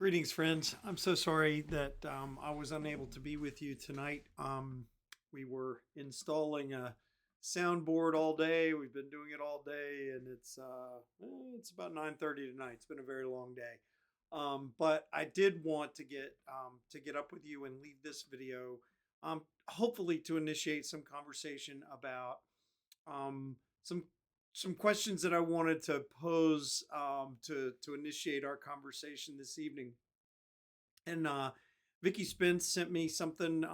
Greetings, friends. I'm so sorry that I was unable to be with you tonight. We were installing a soundboard all day. We've been doing it all day, and it's about 9:30 tonight. It's been a very long day, but I did want to get up with you and leave this video, hopefully to initiate some conversation about um, some some questions that I wanted to pose to initiate our conversation this evening. And Vicky Spence sent me something.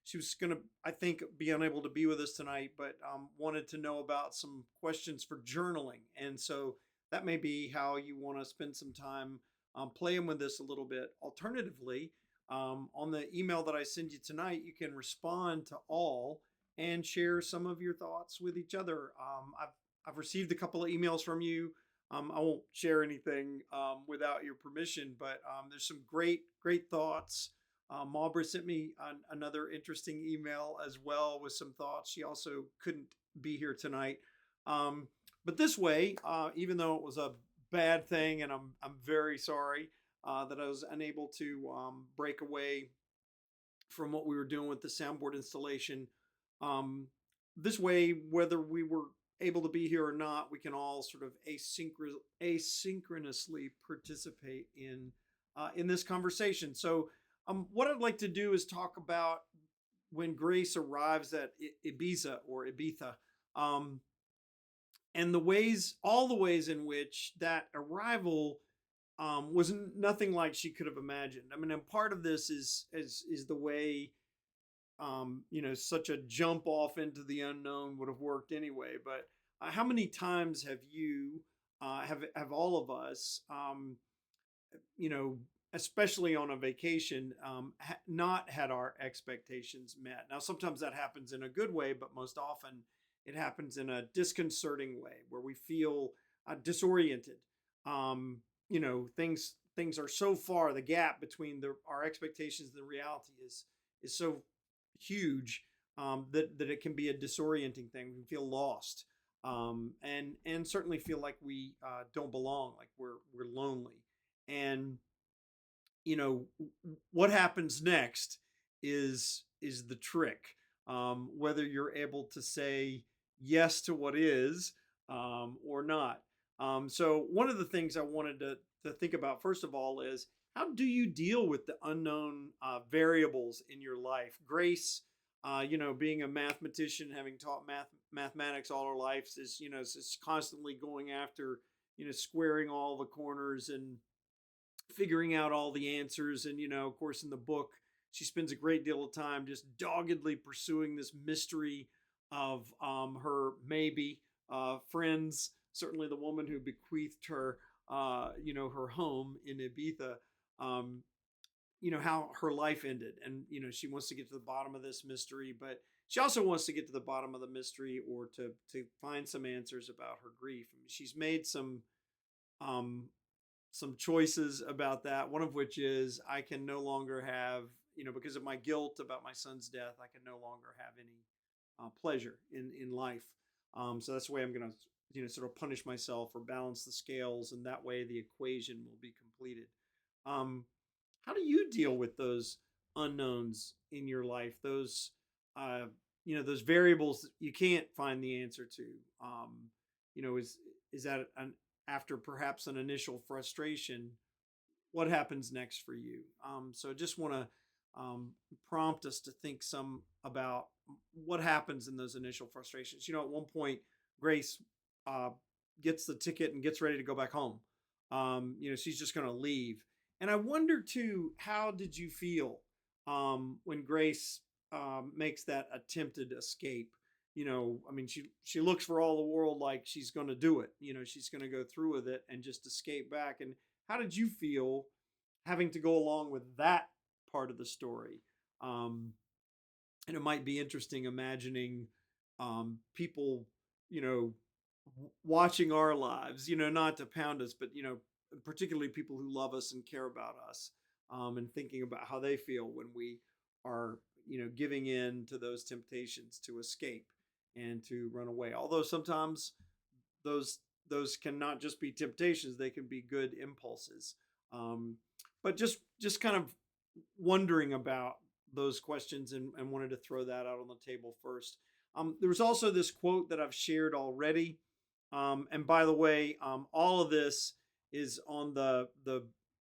She was gonna, I think, be unable to be with us tonight, but wanted to know about some questions for journaling, and so that may be how you want to spend some time playing with this a little bit. Alternatively, on the email that I send you tonight, you can respond to all and share some of your thoughts with each other. I've received a couple of emails from you. I won't share anything without your permission, but there's some great thoughts. Maubra sent me another interesting email as well with some thoughts. She also couldn't be here tonight. Um, but this way, even though it was a bad thing, and I'm very sorry that I was unable to break away from what we were doing with the soundboard installation. Um, this way, whether we were able to be here or not, we can all sort of asynchronously participate in this conversation. So, what I'd like to do is talk about when Grace arrives at Ibiza or Ibiza, um, and all the ways in which that arrival was nothing like she could have imagined. I mean, and part of this is the way such a jump off into the unknown would have worked anyway. But how many times have you, have all of us, you know, especially on a vacation, not had our expectations met? Now, sometimes that happens in a good way, but most often it happens in a disconcerting way where we feel disoriented. Things are so far, the gap between our expectations and the reality is so huge, that it can be a disorienting thing. We feel lost, and certainly feel like we don't belong, like we're lonely. And what happens next is the trick. Whether you're able to say yes to what is, or not. So one of the things I wanted to think about first of all is, how do you deal with the unknown variables in your life? Grace, being a mathematician, having taught mathematics all her life, is constantly going after, squaring all the corners and figuring out all the answers. And, of course, in the book, she spends a great deal of time just doggedly pursuing this mystery of her maybe friends, certainly the woman who bequeathed her, her home in Ibiza, um, how her life ended. And, she wants to get to the bottom of this mystery, but she also wants to get to the bottom of the mystery, or to find some answers about her grief. I mean, she's made um, some choices about that. One of which is, I can no longer have, because of my guilt about my son's death, I can no longer have any pleasure in life. So that's the way I'm going to, sort of punish myself or balance the scales, and that way the equation will be completed. Um, how do you deal with those unknowns in your life? Uh, those variables that you can't find the answer to. Is that after perhaps an initial frustration? What happens next for you? So I just want to prompt us to think some about what happens in those initial frustrations. At one point, Grace uh, gets the ticket and gets ready to go back home. She's just going to leave. And I wonder too, how did you feel when Grace makes that attempted escape? I mean, she looks for all the world like she's going to do it. She's going to go through with it and just escape back. And how did you feel having to go along with that part of the story? Um, and it might be interesting imagining people, you know, watching our lives, not to pound us, but, particularly people who love us and care about us, and thinking about how they feel when we are, giving in to those temptations to escape and to run away. Although sometimes those those can not just be temptations; they can be good impulses. Um, but just kind of wondering about those questions and wanted to throw that out on the table first. There was also this quote that I've shared already. And by the way, all of this is on the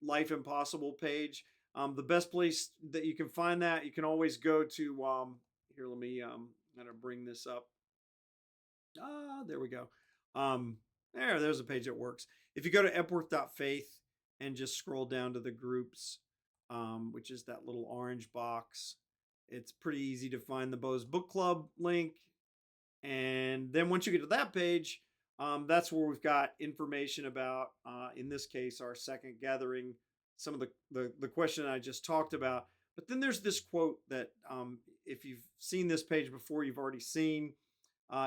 Life Impossible page. The best place that you can find that, you can always go to, here, let me, I'm going to bring this up. There we go. Um, there's a page that works. If you go to epworth.faith and just scroll down to the groups, which is that little orange box, it's pretty easy to find the Bose Book Club link. And then once you get to that page, that's where we've got information about, in this case, our second gathering, some of the question I just talked about. But then there's this quote that, if you've seen this page before, you've already seen.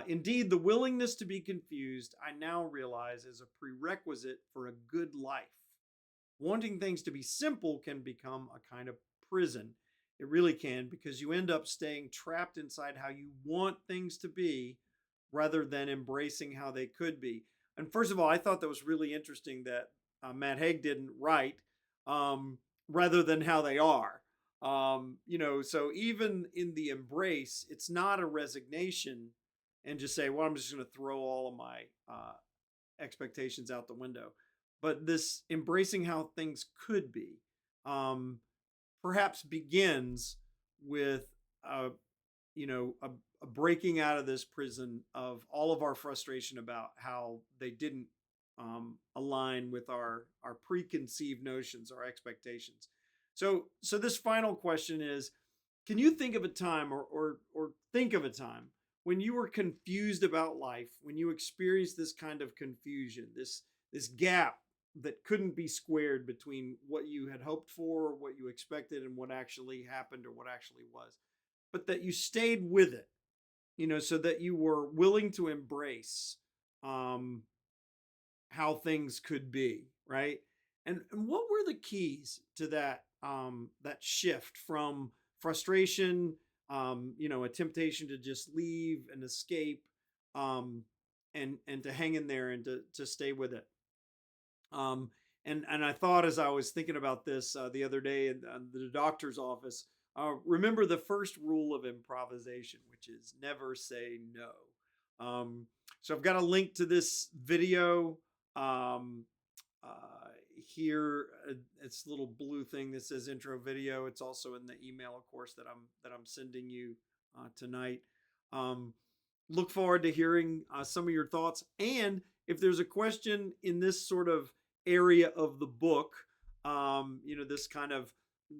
Indeed, the willingness to be confused, I now realize, is a prerequisite for a good life. Wanting things to be simple can become a kind of prison. It really can, because you end up staying trapped inside how you want things to be rather than embracing how they could be. And first of all, I thought that was really interesting that Matt Haig didn't write, rather than how they are. So even in the embrace, it's not a resignation and just say, well, I'm just going to throw all of my expectations out the window. But this embracing how things could be, perhaps begins with a, a breaking out of this prison of all of our frustration about how they didn't align with our preconceived notions, our expectations. So this final question is, can you think of a time or think of a time when you were confused about life, when you experienced this kind of confusion, this gap that couldn't be squared between what you had hoped for, what you expected, and what actually happened or what actually was, but that you stayed with it, so that you were willing to embrace how things could be, right? And what were the keys to that shift from frustration, a temptation to just leave and escape, and to hang in there and to stay with it? And I thought, as I was thinking about this the other day in the doctor's office, remember the first rule of improvisation, which is never say no. So I've got a link to this video um, here. It's a little blue thing that says intro video. It's also in the email, of course, that I'm sending you tonight. Look forward to hearing some of your thoughts. And if there's a question in this sort of area of the book, this kind of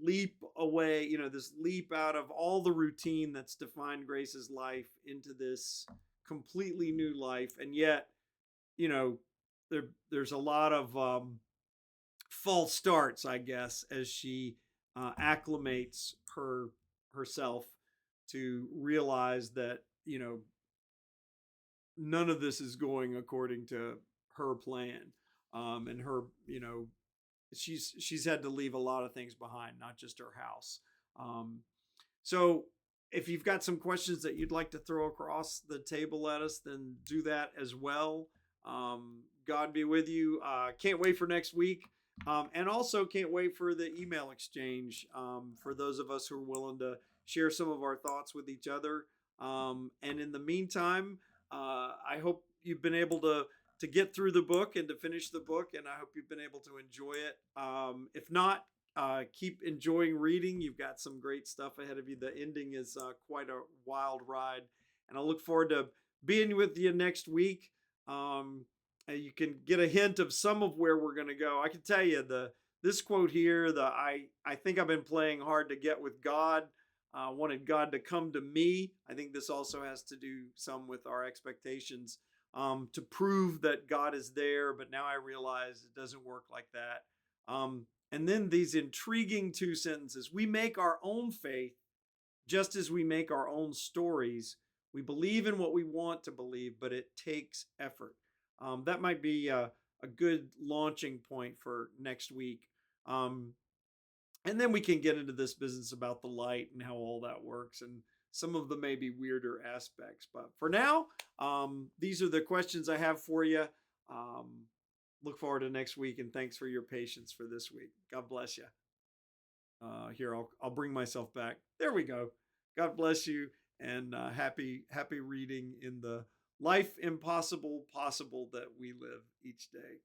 leap away, this leap out of all the routine that's defined Grace's life into this completely new life. And yet, there's a lot of false starts, I guess, as she acclimates herself to realize that, none of this is going according to her plan. And her, she's had to leave a lot of things behind, not just her house. So if you've got some questions that you'd like to throw across the table at us, then do that as well. God be with you. Can't wait for next week. And also can't wait for the email exchange, for those of us who are willing to share some of our thoughts with each other. And in the meantime, I hope you've been able to get through the book and to finish the book, and I hope you've been able to enjoy it. If not, keep enjoying reading. You've got some great stuff ahead of you. The ending is quite a wild ride, and I look forward to being with you next week. And you can get a hint of some of where we're going to go. I can tell you this quote here, I think I've been playing hard to get with God. Wanted God to come to me. I think this also has to do some with our expectations, to prove that God is there. But now I realize it doesn't work like that. And then these intriguing two sentences: we make our own faith just as we make our own stories. We believe in what we want to believe, but it takes effort. That might be a good launching point for next week. And then we can get into this business about the light and how all that works, and some of the maybe weirder aspects. But for now, these are the questions I have for you. Look forward to next week, and thanks for your patience for this week. God bless you. Here, I'll bring myself back. There we go. God bless you, and happy reading in the life impossible possible that we live each day.